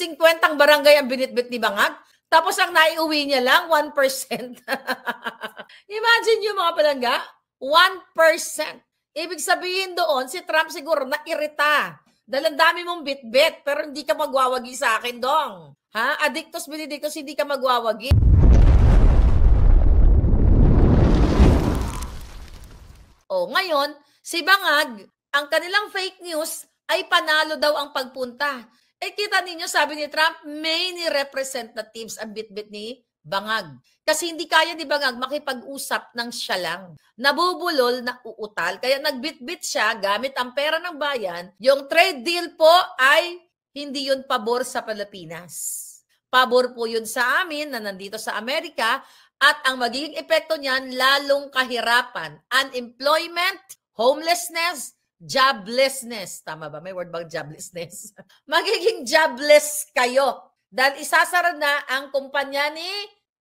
50 barangay ang binitbit ni Bangag. Tapos ang naiuwi niya lang, 1%. Imagine yung mga palangga, 1%. Ibig sabihin doon, si Trump siguro nairita. Dahil ang dami mong bitbit, pero hindi ka magwawagi sa akin, dong. Ha? Addictus benedictus, hindi ka magwawagi. O, ngayon, si Bangag, ang kanilang fake news ay panalo daw ang pagpunta. Eh, kita ninyo, sabi ni Trump, many representatives ang bitbit ni Bangag. Kasi hindi kaya ni Bangag makipag-usap ng siya lang. Nabubulol na uutal. Kaya nagbitbit siya gamit ang pera ng bayan. Yung trade deal po ay hindi yun pabor sa Pilipinas. Pabor po yun sa amin na nandito sa Amerika at ang magiging epekto niyan lalong kahirapan. Unemployment, homelessness, joblessness. Tama ba? May word bang joblessness? Magiging jobless kayo. Dahil isasara na ang kumpanya ni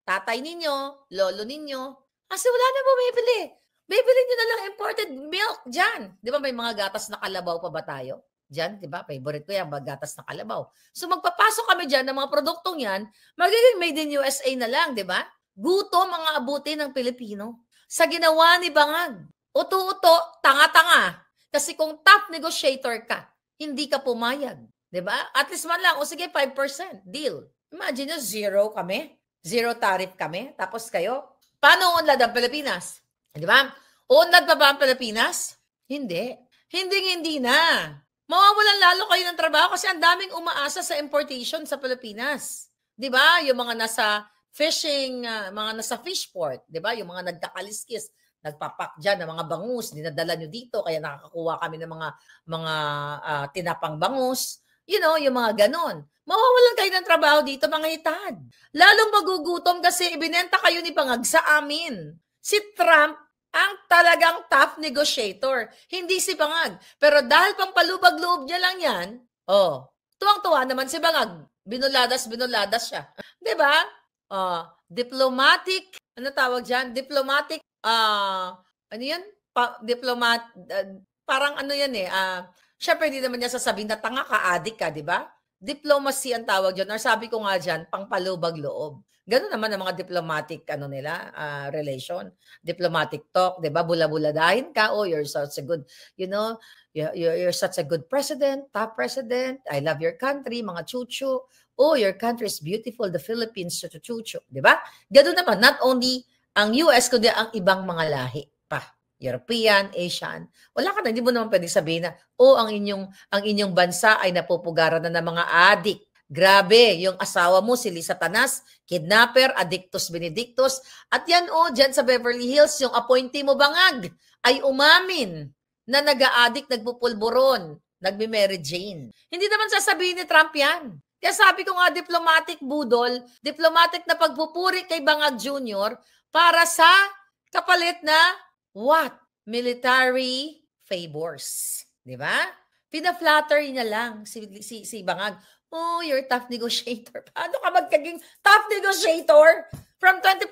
tatay ninyo, lolo ninyo. Kasi wala na bumibili. Bibili nyo na lang imported milk dyan. Di ba may mga gatas na kalabaw pa ba tayo? Dyan, di ba? Favorite ko yan, mga gatas na kalabaw. So magpapasok kami dyan ng mga produktong yan, magiging made in USA na lang, di ba? Gutom ang aabutin ng Pilipino. Sa ginawa ni Bangag, uto-uto, tanga-tanga. Kasi kung top negotiator ka, hindi ka pumayag. Diba? At least man lang, o sige, 5% deal. Imagine nyo, zero kami. Zero tariff kami. Tapos kayo, paano unlad ang Pilipinas? Diba? Unlad pa ba ang Pilipinas? Hindi. Hindi na. Mawawalan lalo kayo ng trabaho kasi ang daming umaasa sa importation sa Pilipinas. Diba? Yung mga nasa fishing, mga nasa fish port. Diba? Yung mga nagkakaliskis. Nagpapak dyan ng mga bangus, dinadala nyo dito, kaya nakakakuha kami ng mga tinapang bangus. You know, yung mga ganon. Mawawalan kayo ng trabaho dito, mga hitad. Lalong magugutom kasi ibinenta kayo ni Bangag sa amin. Si Trump ang talagang top negotiator, hindi si Bangag. Pero dahil pang palubag-loob niya lang yan, tuwang-tuwa naman si Bangag. Binuladas siya. Diba? Diplomatic, ano tawag dyan? Diplomatic, ano yan? Parang ano yan eh, syempre hindi naman niya sasabihin na tanga ka, adik ka, di ba? Diplomacy ang tawag dyan. Or sabi ko nga dyan, pangpalubag loob. Ganun naman ang mga diplomatic relation. Diplomatic talk, di ba? Bula-buladahin ka, you're such a good, you're such a good president, top president. I love your country, mga chuchu. Your country is beautiful, the Philippines, chuchu. Di ba? Ganun naman, not only ang US, kundi ang ibang mga lahi pa. European, Asian. Wala ka na, hindi mo naman pwede sabihin na, ang inyong bansa ay napupugaran na ng mga adik. Grabe, yung asawa mo, si Lisa Tanas, kidnapper, addictus benedictus. At yan dyan sa Beverly Hills, yung appointee mo Bangag, ay umamin na nag-a-addict, nagpupulburon, nagme-Mary Jane. Hindi naman sasabihin ni Trump yan. Kaya sabi ko nga, diplomatic budol, diplomatic na pagpupuri kay Bangag Jr., para sa kapalit na what? Military favors. Di ba? Pina-flatter niya lang si Bangag. You're tough negotiator. Paano ka magkaging tough negotiator? From 20%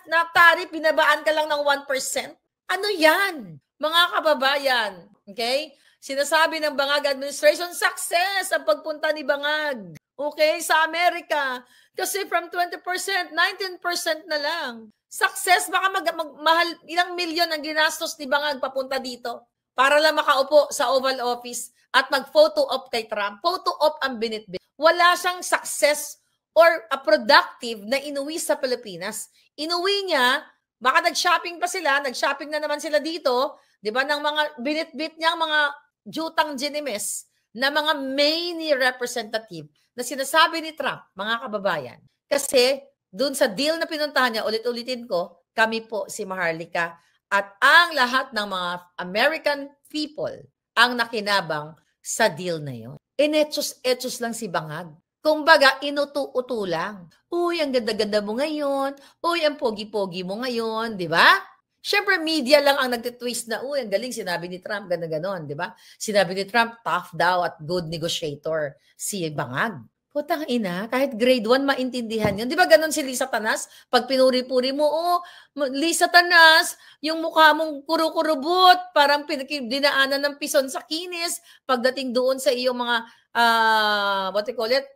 na tariff, pinabaan ka lang ng 1%? Ano yan? Mga kababayan. Okay? Sinasabi ng Bangag administration, success ang pagpunta ni Bangag. Okay? Sa Amerika. Kasi from 20%, 19% na lang. Success, baka mahal, ilang milyon ang ginastos ni Bangag papunta dito para lang makaupo sa Oval Office at mag-photo op kay Trump. Photo op ang binitbit. Wala siyang success or a productive na inuwi sa Pilipinas. Inuwi niya, baka nag-shopping pa sila, nag-shopping na naman sila dito, di ba, ng mga binitbit niyang mga jutang ginimes na mga main representative na sinasabi ni Trump, mga kababayan. Kasi doon sa deal na pinuntahan niya, ulit-ulitin ko, kami po si Maharlika at ang lahat ng mga American people ang nakinabang sa deal na yon. Inetsos-etsos lang si Bangag. Kumbaga, inutu-utu lang. Ang ganda-ganda mo ngayon. Ang pogi-pogi mo ngayon. Di ba? Siyempre, media lang ang nagtitwist na, ang galing, sinabi ni Trump, ganda-ganon. Di ba? Sinabi ni Trump, tough daw at good negotiator. Si Bangag. Putang ina, kahit grade 1 maintindihan yun. Di ba ganon si Lisa Tanas? Pag pinuri-puri mo, Lisa Tanas, yung mukha mong kuro-kurubot, parang dinaanan ng pison sa kinis, pagdating doon sa iyong mga, what you call it,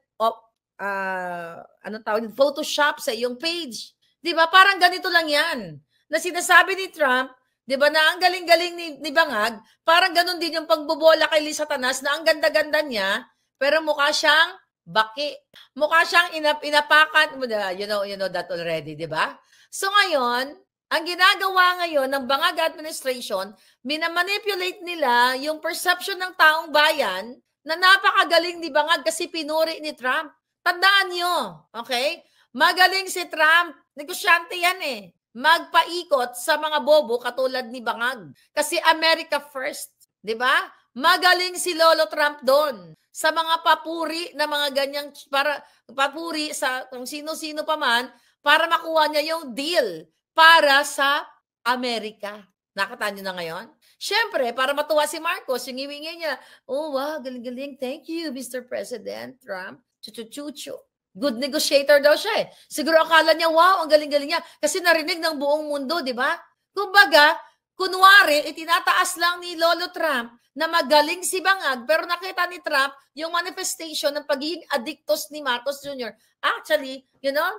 anong tawag, Photoshop sa iyong page. 'Di ba? Parang ganito lang 'yan. Na sinasabi ni Trump, 'di ba, na ang galing-galing ni Bangag, parang ganun din yung pagbobola kay Liz Satanas na ang ganda-ganda niya, pero mukha siyang baki. Mukha siyang inapakan, you know that already, 'di ba? So ngayon, ang ginagawa ngayon ng Bangag administration, minamanipulate nila yung perception ng taong bayan na napakagaling ni Bangag kasi pinuri ni Trump. Tandaan nyo, okay? Magaling si Trump. Negosyante yan eh. Magpaikot sa mga bobo katulad ni Bangag. Kasi America first. Di ba? Magaling si Lolo Trump doon. Sa mga papuri na mga ganyang, para papuri sa kung sino-sino pa man, para makuha niya yung deal para sa Amerika. Nakatanya na ngayon? Siyempre, para matuwa si Marcos, yung iwingin niya, oh wow, galing-galing. Thank you, Mr. President Trump. Chuchu-chuchu. Good negotiator daw siya eh. Siguro akala niya, wow, ang galing-galing niya. Kasi narinig ng buong mundo, di ba? Kumbaga, kunwari, itinataas lang ni Lolo Trump na magaling si Bangag, pero nakita ni Trump yung manifestation ng pagiging addictos ni Marcos Jr. Actually,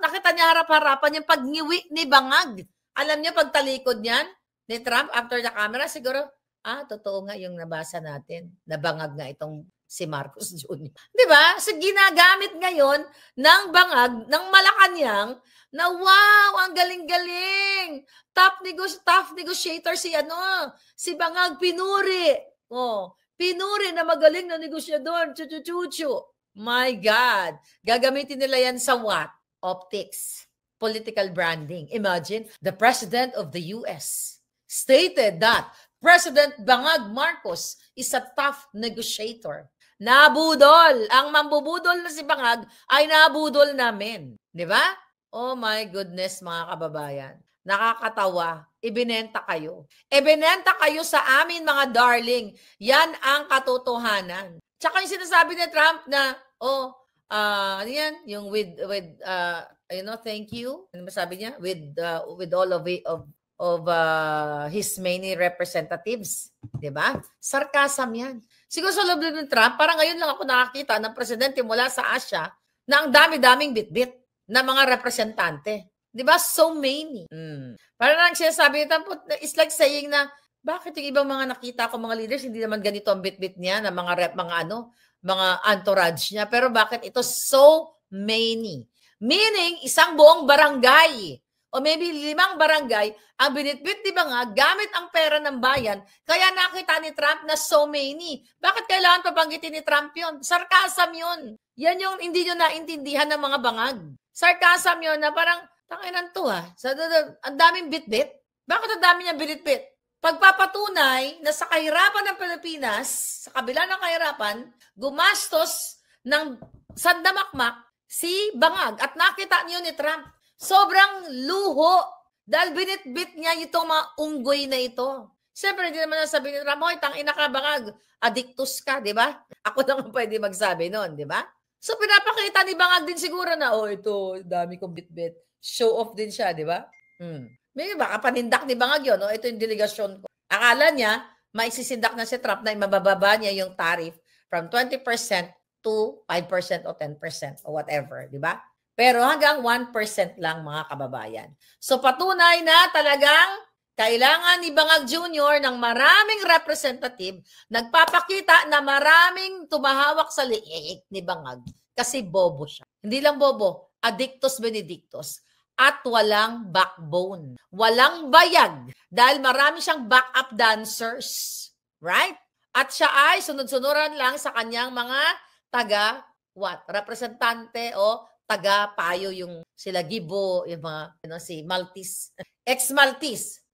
nakita niya harap-harapan yung pagngiwi ni Bangag. Alam niya, pagtalikod niyan ni Trump after the camera, siguro, totoo nga yung nabasa natin. Nabangag nga itong si Marcos Jr. Di ba? So, ginagamit ngayon ng Bangag, ng Malacanang, na wow, ang galing-galing. Top negotiator si Bangag, pinuri. Oh, pinuri na magaling na negosyador. Chuchu-chuchu. My God. Gagamitin nila yan sa what? Optics. Political branding. Imagine, the President of the US stated that President Bangag Marcos is a tough negotiator. Nabudol. Ang mambubudol na si Bangag ay nabudol namin. Di ba? Oh my goodness, mga kababayan. Nakakatawa. Ibinenta kayo. Ibinenta kayo sa amin, mga darling. Yan ang katotohanan. Tsaka yung sinasabi ni Trump na, ano yan? Yung thank you. Ano sabi niya? With all of his many representatives. Diba? Sarcasm yan. Siguro sa loob ng Trump, parang ngayon lang ako nakakita ng presidente mula sa Asia na ang dami-daming bitbit na mga representante. Diba? So many. Parang lang siya sabi ni Trump, it's like saying na, bakit yung ibang mga nakita ko mga leaders, hindi naman ganito ang bitbit niya na mga entourage niya. Pero bakit ito so many? Meaning, isang buong barangay o maybe 5 barangay ang binitbit ni Bangag gamit ang pera ng bayan. Kaya nakita ni Trump na so many. Bakit kailangan pabanggitin ni Trump yun? Sarcasm yun. Yan yung hindi nyo naintindihan ng mga Bangag. Sarcasm yun na parang, tanginan to ang daming bitbit. Bakit ang dami niya binitbit? Pagpapatunay na sa kahirapan ng Pilipinas, sa kabila ng kahirapan, gumastos ng sandamakmak si Bangag at nakita niyo ni Trump. Sobrang luho dahil binitbit niya itong mga unggoy na ito. Siyempre, hindi naman nasabi ni Trump, hoy, tangina ka Bangag, addictus ka, di ba? Ako naman pwede magsabi noon, di ba? So, pinapakita ni Bangag din siguro na, ito, dami kong bitbit. Show off din siya, di ba? May baka panindak ni Bangag yun, ito yung delegasyon ko. Akala niya, maisisindak na si Trump na imababa niya yung tariff from 20% to 5% o 10% o whatever, di ba? Pero hanggang 1% lang, mga kababayan. So patunay na talagang kailangan ni Bangag Jr. ng maraming representative, nagpapakita na maraming tumahawak sa liig ni Bangag kasi bobo siya. Hindi lang bobo, addictus benedictus. At walang backbone. Walang bayag. Dahil marami siyang backup dancers. Right? At siya ay sunod-sunuran lang sa kanyang mga representante o taga-payo yung sila Gibo, yung mga, si Maltese. Ex-Maltese.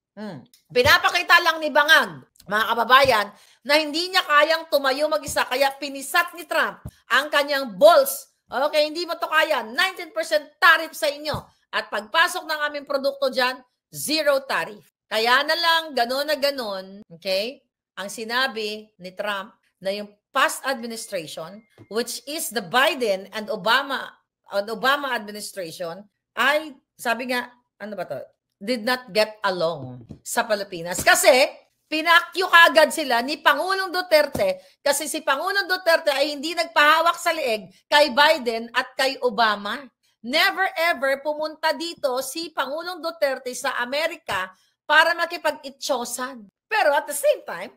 Pinapakita lang ni Bangag, mga kababayan, na hindi niya kayang tumayo mag-isa. Kaya pinisat ni Trump ang kanyang balls. Okay, hindi mo to kaya. 19% tariff sa inyo. At pagpasok ng aming produkto dyan, 0 tariff. Kaya na lang, gano'n na gano'n, okay, ang sinabi ni Trump na yung past administration, which is the Biden and Obama administration, ay, sabi nga, did not get along sa Pilipinas. Kasi, Pinakyo kaagad sila ni Pangulong Duterte kasi si Pangulong Duterte ay hindi nagpahawak sa leeg kay Biden at kay Obama. Never ever pumunta dito si Pangulong Duterte sa Amerika para makipag-itchosan. Pero at the same time,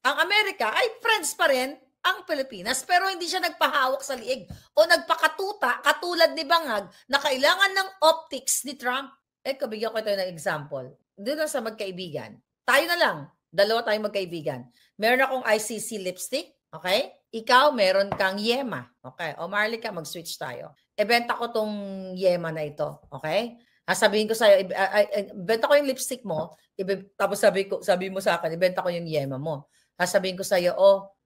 ang Amerika ay friends pa rin ang Pilipinas pero hindi siya nagpahawak sa liig o nagpakatuta katulad ni Bangag na kailangan ng optics ni Trump. Kabigyan ko ito ng example. Dito sa magkaibigan. Tayo na lang. Dalawa tayong magkaibigan. Meron akong ICC lipstick. Okay? Ikaw, meron kang Yema. Okay? O Marley ka, mag-switch tayo. Benta ko tong Yema na ito. Okay? Sabihin ko sa'yo, benta ko yung lipstick mo. Tapos sabi mo sa akin, ibenta ko yung Yema mo. Sabihin ko sa'yo,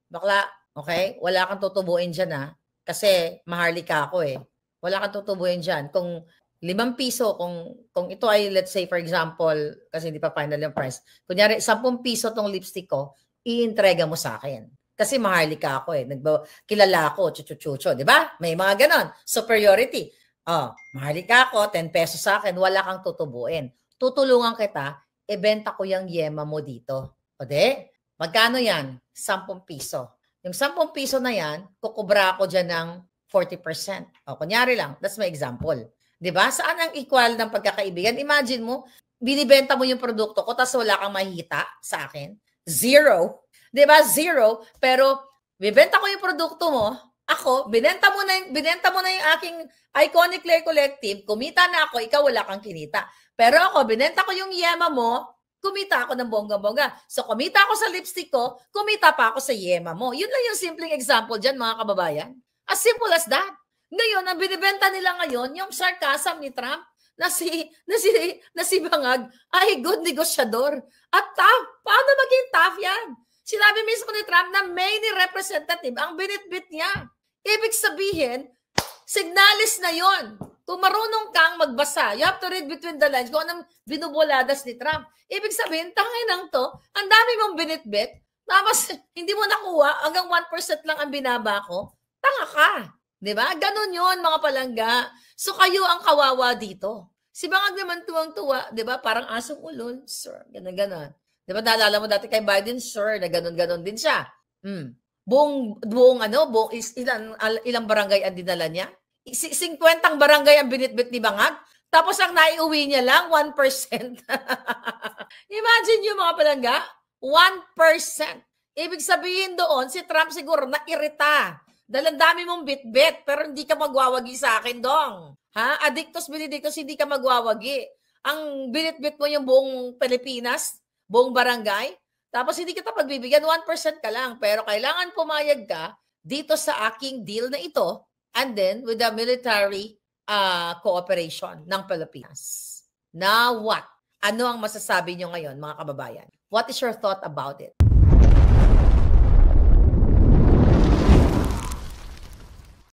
bakla, okay? Wala kang tutubuin dyan kasi maharlika ako Wala kang tutubuin dyan. Kung 5 piso, kung ito ay, let's say, for example, kasi hindi pa final yung price, kunyari, 10 piso tong lipstick ko, i-entrega mo sa akin. Kasi maharlika ako kilala ako, chuchuchucho, di ba? May mga ganon. Superiority. Maharlika ako, 10 pesos sa akin, wala kang tutubuin. Tutulungan kita, ibenta ko yung Yema mo dito. Magkano yan? 10 piso. Yung 10 piso na yan, kukubra ako dyan ng 40%. Kunyari lang, that's my example. Diba? Saan ang equal ng pagkakaibigan? Imagine mo, binibenta mo yung produkto ko tapos wala kang mahita sa akin. 0. Diba? 0. Pero, bibenta ko yung produkto mo, ako, binenta mo na yung aking Iconic Clay Collective, kumita na ako, ikaw wala kang kinita. Pero ako, binenta ko yung Yema mo, kumita ako ng bongga-bongga. So, kumita ako sa lipstick ko, kumita pa ako sa Yema mo. Yun lang yung simpleng example dyan, mga kababayan. As simple as that. Ngayon, ang binibenta nila ngayon, yung sarcasm ni Trump na si Bangag ay good negosyador. At tough. Paano maging tough yan? Sinabi mismo ni Trump na main representative ang binitbit niya. Ibig sabihin, signalis na yon. Kung marunong kang magbasa, you have to read between the lines kung anong binubuladas ni Trump. Ibig sabihin, tanginang to, ang dami mong binitbit, tapos hindi mo nakuha, hanggang 1% lang ang binaba ko, tanga ka. Diba? Ganon yun, mga palangga. So, kayo ang kawawa dito. Si Bangag naman tuwang-tuwa, diba? Parang asong ulol, sir. Ganon-ganon. Diba? Naalala mo dati kay Biden, sir, na ganon-ganon din siya. Ilang barangay ang dinala niya? 50 barangay ang binitbit ni Bangag. Tapos ang naiuwi niya lang, 1%. Imagine yung mga palangga, 1%. Ibig sabihin doon, si Trump siguro nairita. Dahil ang dami mong bit-bit, pero hindi ka magwawagi sa akin, dong. Adictus benedictus, hindi ka magwawagi. Ang binit-bit mo yung buong Pilipinas, buong barangay, tapos hindi kita pagbibigyan, 1% ka lang. Pero kailangan pumayag ka dito sa aking deal na ito, and then with the military cooperation ng Pilipinas. Now what? Ano ang masasabi nyo ngayon, mga kababayan? What is your thought about it?